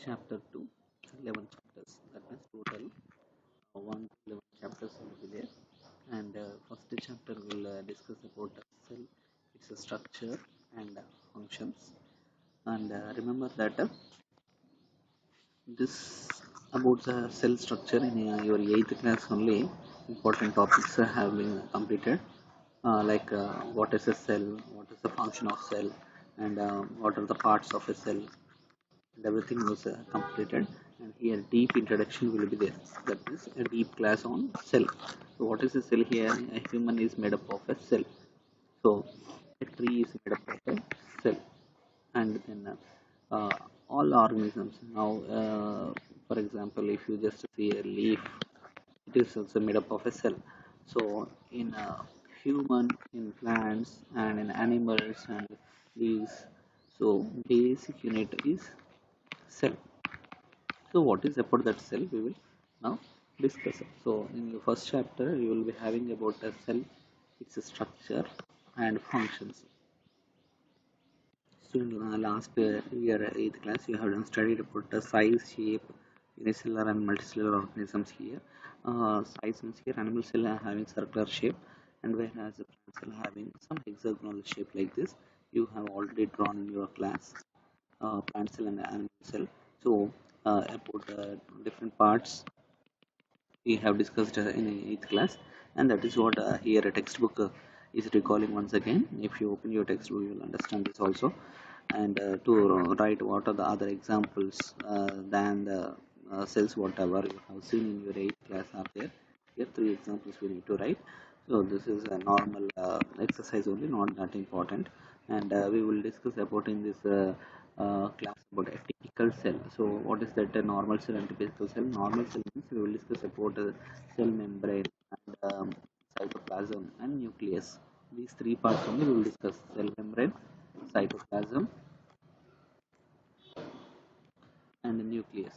chapter 2, 11 chapters. That means total 1 to 11 chapters will be there. And first chapter will discuss about cell, its structure and functions. And remember that this about the cell structure in your 8th class only important topics have been completed. What is a cell, what is the function of cell, and what are the parts of a cell, and everything was completed. And here deep introduction will be there, that is a deep class on cell. So what is a cell? Here a human is made up of a cell, so a tree is made up of a cell. And then uh, all organisms now, for example, if you just see a leaf, it is also made up of a cell. So in human, in plants, and in animals and leaves, so basic unit is cell. So what is about that cell we will now discuss it. So in the first chapter you will be having about a cell, its structure and functions. So in last year 8th class you have done studied about the size, shape, unicellular and multicellular organisms here. Size means here animal cell are having circular shape, and whereas the plant cell having some hexagonal shape like this. You have already drawn in your class plant cell and animal cell. So about different parts we have discussed in 8th class, and that is what here a textbook is recalling once again. If you open your textbook you will understand this also. And to write what are the other examples than the cells whatever you have seen in your 8th class are there. Here three examples we need to write. So this is a normal exercise only, not that important. And we will discuss about in this class about a typical cell. So what is that, a normal cell and typical cell? Normal cell means we will discuss about cell membrane and cytoplasm and nucleus. These three parts only we will discuss: cell membrane, cytoplasm and the nucleus.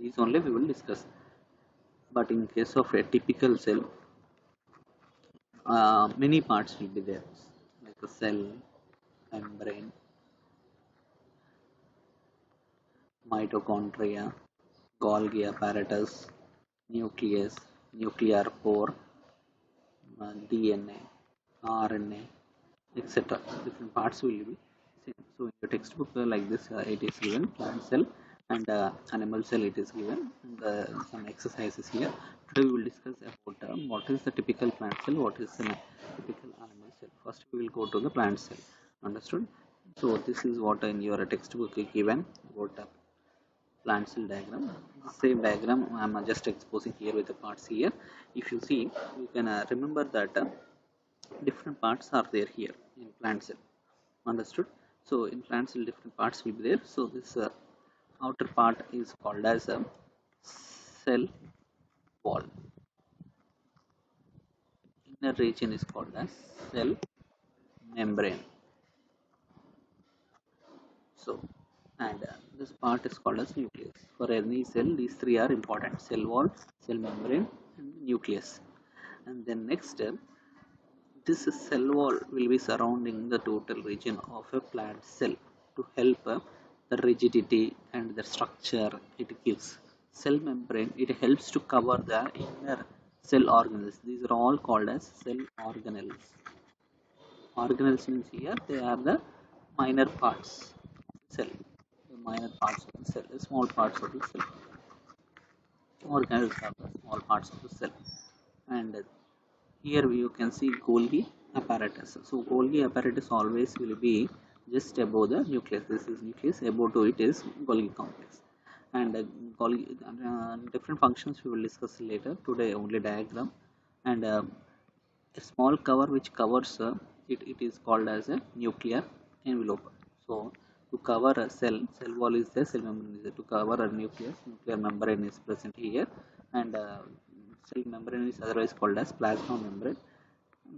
These only we will discuss. But in case of a typical cell, many parts will be there, like the cell, membrane, mitochondria, Golgi apparatus, nucleus, nuclear pore, DNA, RNA, etc. Different parts will be same. So in your textbook like this, it is given plant cell and animal cell it is given, and some exercises here. Today we will discuss about what is the typical plant cell, what is the typical animal cell. First we will go to the plant cell. Understood? So this is what in your textbook is given about plant cell diagram. Same diagram I am just exposing here with the parts here. If you see, you can remember that different parts are there here in plant cell. Understood? So in plant cell different parts will be there. So this outer part is called as a cell wall. Inner region is called as cell membrane. So and this part is called as nucleus. For any cell these three are important: cell wall, cell membrane and nucleus. And then next this cell wall will be surrounding the total region of a plant cell to help the rigidity and the structure it gives. Cell membrane, it helps to cover the inner cell organelles. These are all called as cell organelles. Organelles means here they are the minor parts of the cell. The minor parts of the cell, the small parts of the cell. Organelles are the small parts of the cell. And here you can see Golgi apparatus. So Golgi apparatus always will be just above the nucleus. This is nucleus. Above to it is Golgi complex. And Golgi, different functions we will discuss later. Today only diagram. And a small cover which covers it is called as a nuclear envelope. So to cover a cell wall is there, cell membrane is there. To cover a nucleus, nuclear membrane is present here. And cell membrane is otherwise called as plasma membrane.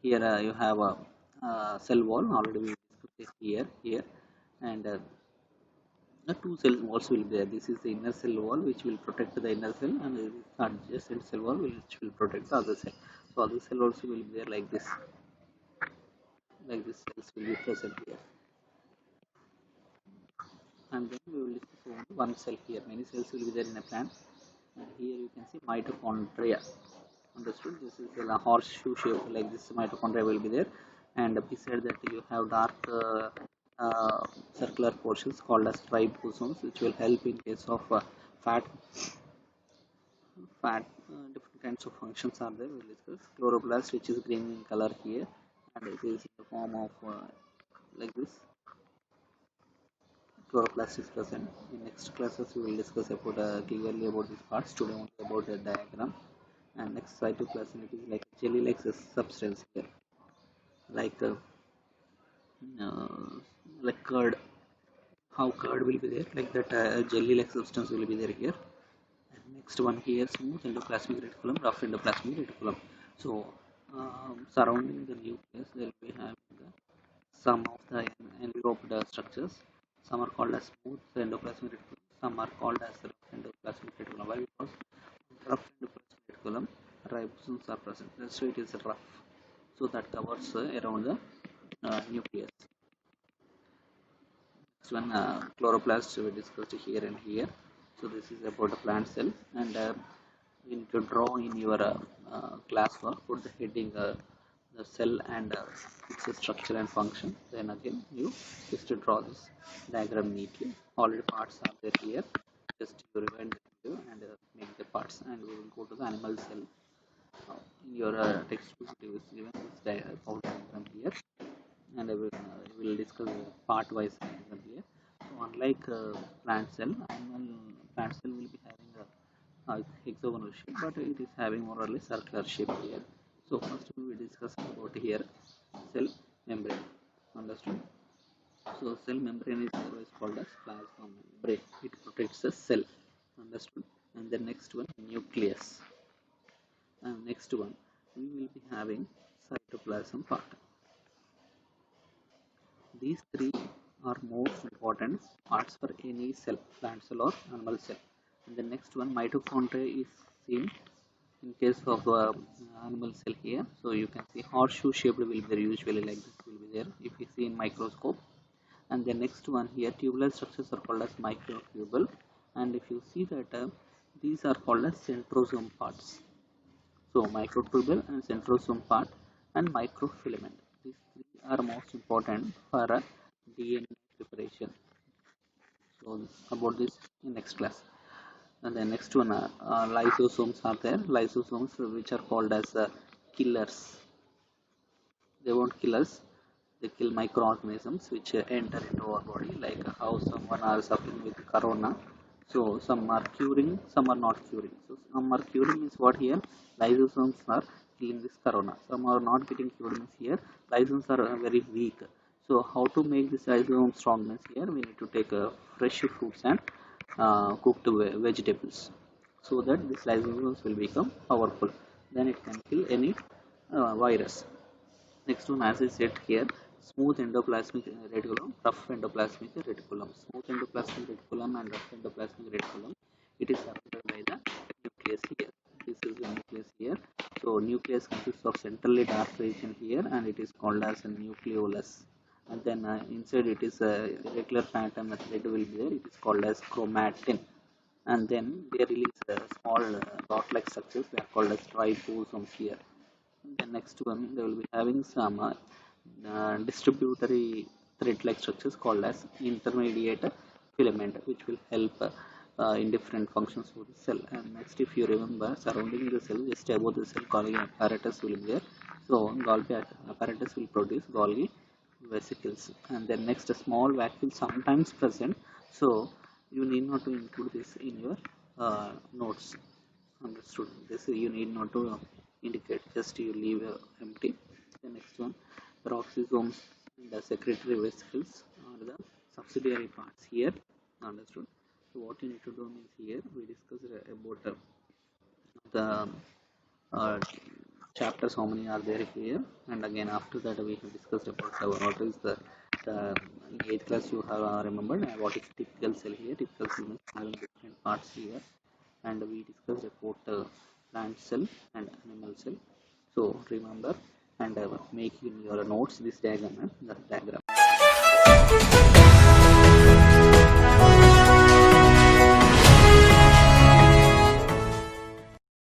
Here you have a cell wall, already we discussed it here. And the two cell walls will be there. This is the inner cell wall which will protect the inner cell, and this is adjacent cell wall which will protect the other cell. So other cell also will be there like this, cells will be present here. and then we will discuss only one cell here. Many cells will be there in a plant, and here you can see mitochondria. Understood? This is a horseshoe shape, like this mitochondria will be there, and beside that you have dark uh, circular portions called as ribosomes, which will help in case of fat different kinds of functions are there. We'll discuss chloroplast, which is green in color here, and it is in the form of like this. Chloroplast is present. In next classes, we will discuss about clearly about these parts. Today only about the diagram. And next cytoplasm, it is like jelly-like substance here, like uh, like curd. How curd will be there, like that jelly-like substance will be there here. And next one here, smooth endoplasmic reticulum, rough endoplasmic reticulum. So surrounding the nucleus, there will be having some of the enveloped structures. Some are called as smooth endoplasmic reticulum. Some are called as rough endoplasmic reticulum. Why? Because rough endoplasmic reticulum, ribosomes are present. So it is rough. So that covers around the nucleus. Next one, chloroplast we discussed here and here. So this is about a plant cell, and you need to draw in your classwork. Put the heading the cell and its structure and function. Then again you just to draw this diagram neatly. Already parts are there here. Just you rewind the video and make the parts, and we will go to the animal cell. In your textbook, it is given this diagram here, and I will discuss part wise diagram here. So unlike plant cell, plant cell will be having a hexagonal shape, but it is having more or less circular shape here. So first we will discuss about here cell membrane. Understood? So cell membrane is always called as plasma membrane. It protects the cell. Understood? And the next one, nucleus. And next one, we will be having cytoplasm part. These three are most important parts for any cell, plant cell or animal cell. And the next one, mitochondria, is seen in case of animal cell here. So you can see horseshoe shaped will be there, usually like this will be there if you see in microscope. And the next one here, tubular structures are called as microtubule. And if you see that these are called as centrosome parts. So microtubule and centrosome part and microfilament. These three are most important for DNA preparation. So about this in next class. And the next one, lysosomes are there. Lysosomes, which are called as killers. They won't kill us. They kill microorganisms which enter into our body, like how someone are suffering with corona. So some are curing, some are not curing. So some are curing means what here? Lysosomes are killing this corona. Some are not getting cured means here. Lysosomes are very weak. So how to make this lysosome strong means here we need to take fresh fruits and cooked vegetables, so that this lysosomes will become powerful. Then it can kill any virus. Next one, as I said here, smooth endoplasmic reticulum, rough endoplasmic reticulum. Smooth endoplasmic reticulum and rough endoplasmic reticulum. It is surrounded by the nucleus here. This is the nucleus here. So nucleus consists of centrally dark region here, and it is called as a nucleolus. And then inside it is a irregular pattern thread will be there. It is called as chromatin. And then they release small dot-like structures. They are called as ribosomes here. The next one, they will be having some distributory thread-like structures called as intermediate filament, which will help in different functions of the cell. And next, if you remember, surrounding the cell, just above the cell, Golgi apparatus will be there. So Golgi apparatus will produce Golgi vesicles. And then next, a small vacuole sometimes present. So you need not to include this in your notes. Understood? This you need not to indicate, just you leave empty. The next one, peroxisomes and the secretory vesicles are the subsidiary parts here. Understood? So what you need to do means here we discussed about the uh, chapters, how many are there here, and again after that we have discussed about what is the in 8th class you have remembered what is typical cell here. Typical cell means having different parts here, and we discussed about plant cell and animal cell. So remember and make in your notes this diagram and that diagram.